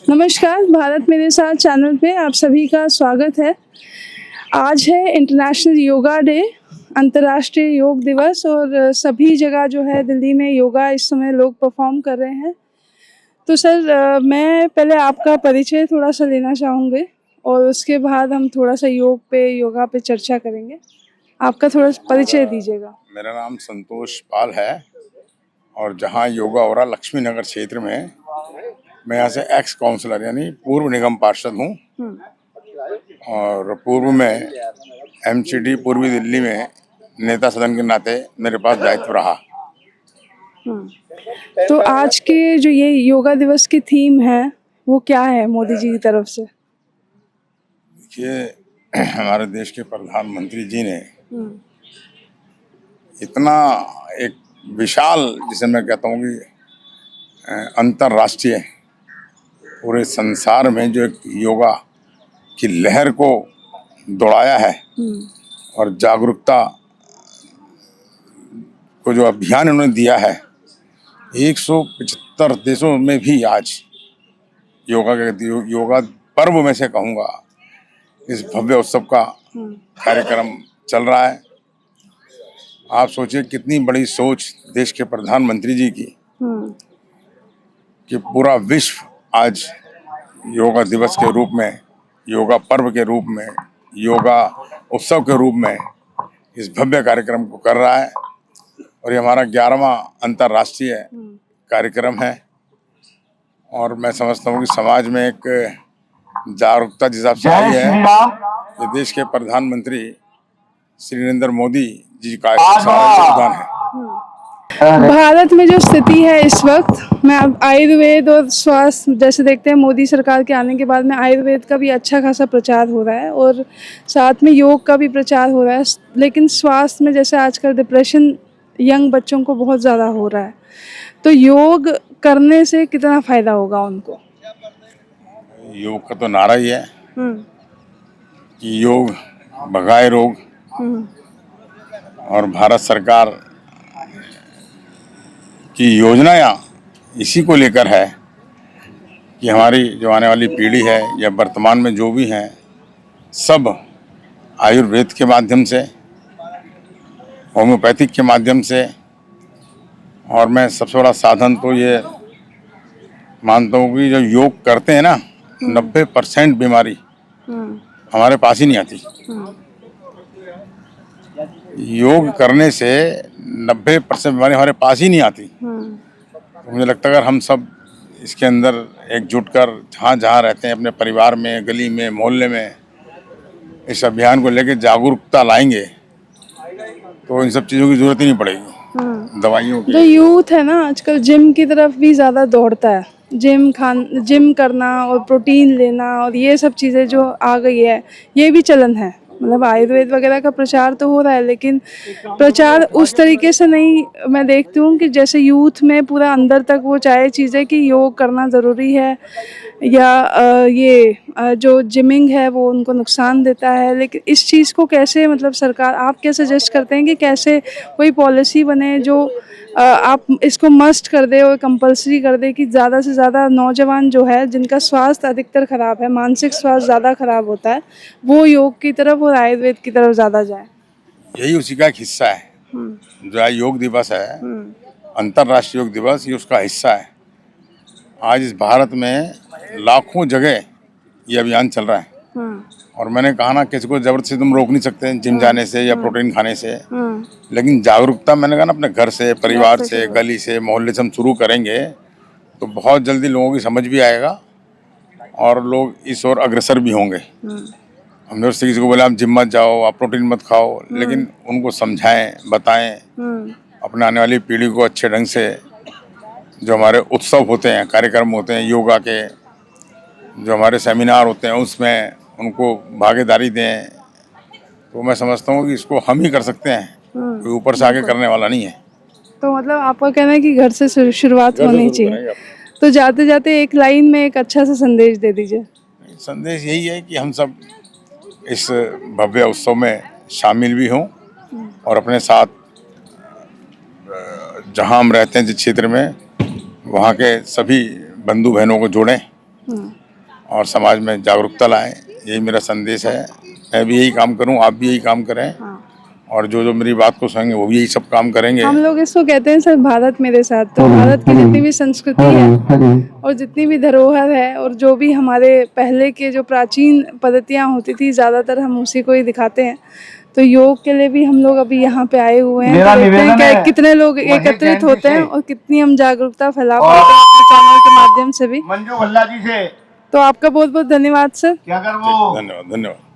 नमस्कार, भारत मेरे साथ चैनल पे आप सभी का स्वागत है। आज है इंटरनेशनल योगा डे, अंतर्राष्ट्रीय योग दिवस और सभी जगह जो है दिल्ली में योगा इस समय लोग परफॉर्म कर रहे हैं। तो सर मैं पहले आपका परिचय थोड़ा-सा लेना चाहूँगी और उसके बाद हम थोड़ा-सा योगा पे चर्चा करेंगे। आपका थोड़ा परिचय दीजिएगा। मेरा नाम संतोष पाल है और जहाँ योगा हो रहा लक्ष्मी नगर क्षेत्र में, मैं यहाँ से एक्स काउंसलर यानी पूर्व निगम पार्षद हूँ और पूर्व में एमसीडी पूर्वी दिल्ली में नेता सदन के नाते मेरे पास दायित्व रहा। तो आज के जो ये योगा दिवस की थीम है वो क्या है मोदी जी की तरफ से? देखिए हमारे देश के प्रधानमंत्री जी ने इतना एक विशाल, जिसे मैं कहता हूँ कि अंतर्राष्ट्रीय पूरे संसार में जो एक योगा की लहर को दौड़ाया है और जागरूकता को जो अभियान उन्होंने दिया है, 175 देशों में भी आज योगा पर्व में से कहूँगा इस भव्य उत्सव का कार्यक्रम चल रहा है। आप सोचिए कितनी बड़ी सोच देश के प्रधानमंत्री जी की कि पूरा विश्व आज योगा दिवस के रूप में, योगा पर्व के रूप में, योगा उत्सव के रूप में इस भव्य कार्यक्रम को कर रहा है और ये हमारा 11वां अंतर्राष्ट्रीय कार्यक्रम है। और मैं समझता हूँ कि समाज में एक जागरूकता जिस हिसाब से आई है, ये देश के प्रधानमंत्री श्री नरेंद्र मोदी जी का योगदान है। भारत में जो स्थिति है इस वक्त, मैं अब आयुर्वेद और स्वास्थ्य जैसे देखते हैं, मोदी सरकार के आने के बाद में आयुर्वेद का भी अच्छा खासा प्रचार हो रहा है और साथ में योग का भी प्रचार हो रहा है। लेकिन स्वास्थ्य में जैसे आजकल डिप्रेशन यंग बच्चों को बहुत ज़्यादा हो रहा है, तो योग करने से कितना फ़ायदा होगा उनको? योग का तो नारा ही है कि योग भगाए रोग, और भारत सरकार की योजनाएं इसी को लेकर है कि हमारी जो आने वाली पीढ़ी है या वर्तमान में जो भी हैं, सब आयुर्वेद के माध्यम से, होम्योपैथिक के माध्यम से, और मैं सबसे बड़ा साधन तो ये मानता हूँ कि जो योग करते हैं ना, 90% बीमारी हमारे पास ही नहीं आती। योग करने से 90% बीमारी हमारे पास ही नहीं आती। तो मुझे लगता है अगर हम सब इसके अंदर एकजुट कर जहाँ जहाँ रहते हैं, अपने परिवार में, गली में, मोहल्ले में, इस अभियान को लेकर जागरूकता लाएंगे तो इन सब चीज़ों की जरूरत ही नहीं पड़ेगी, दवाइयों की। जो यूथ है ना आजकल जिम की तरफ भी ज़्यादा दौड़ता है, जिम करना और प्रोटीन लेना और ये सब चीज़ें जो आ गई है, ये भी चलन है। मतलब आयुर्वेद वगैरह का प्रचार तो हो रहा है, लेकिन प्रचार उस तरीके से नहीं मैं देखती हूँ कि जैसे यूथ में पूरा अंदर तक वो चाहे चीज़ें कि योग करना ज़रूरी है या जो जिमिंग है वो उनको नुकसान देता है। लेकिन इस चीज़ को कैसे, मतलब सरकार, आप क्या सजेस्ट करते हैं कि कैसे कोई पॉलिसी बने जो आप इसको मस्ट कर दे और कंपलसरी कर दे कि ज़्यादा से ज़्यादा नौजवान जो है जिनका स्वास्थ्य अधिकतर ख़राब है, मानसिक स्वास्थ्य ज़्यादा ख़राब होता है, वो योग की तरफ और आयुर्वेद की तरफ ज़्यादा जाए? यही उसी का एक हिस्सा है। जो आज योग दिवस है, अंतर्राष्ट्रीय योग दिवस, ये उसका हिस्सा है। आज इस भारत में लाखों जगह ये अभियान चल रहा है और मैंने कहा ना, किसी को जबरदस्ती तुम रोक नहीं सकते जिम जाने से या प्रोटीन खाने से, लेकिन जागरूकता मैंने कहा ना, अपने घर से, परिवार से, गली से, मोहल्ले से हम शुरू करेंगे तो बहुत जल्दी लोगों की समझ भी आएगा और लोग इस ओर अग्रसर भी होंगे। हम जब किसी को बोले आप जिम मत जाओ, आप प्रोटीन मत खाओ, लेकिन उनको समझाएं, बताएं, अपने आने वाली पीढ़ी को अच्छे ढंग से, जो हमारे उत्सव होते हैं, कार्यक्रम होते हैं योगा के, जो हमारे सेमिनार होते हैं, उसमें उनको भागीदारी दें। तो मैं समझता हूँ कि इसको हम ही कर सकते हैं, कोई ऊपर से आके करने वाला नहीं है। तो मतलब आपका कहना है कि घर से शुरुआत होनी चाहिए। तो जाते जाते एक लाइन में एक अच्छा सा संदेश दे दीजिए। संदेश यही है कि हम सब इस भव्य उत्सव में शामिल भी हों और अपने साथ जहाँ हम रहते हैं जिस क्षेत्र में, वहाँ के सभी बंधु बहनों को जोड़ें और समाज में जागरूकता लाएं, यही मेरा संदेश है। मैं भी यही काम करूं, आप भी यही काम करें, और जो जो मेरी बात को सुनेंगे वो भी यही सब काम करेंगे। हम लोग इसको कहते हैं सर भारत मेरे साथ। तो भारत की जितनी भी संस्कृति है और जितनी भी धरोहर है और जो भी हमारे पहले के जो प्राचीन पद्धतियाँ होती थी, ज़्यादातर हम उसी को ही दिखाते हैं। तो योग के लिए भी हम लोग अभी यहाँ पे आए हुए हैं, तो देखते हैं कि कितने लोग एकत्रित होते हैं और कितनी हम जागरूकता फैला पाते हैं अपने चैनल के माध्यम से भी। मंजू भल्ला जी से तो आपका बहुत बहुत धन्यवाद सर। क्या कर वो धन्यवाद धन्यवाद।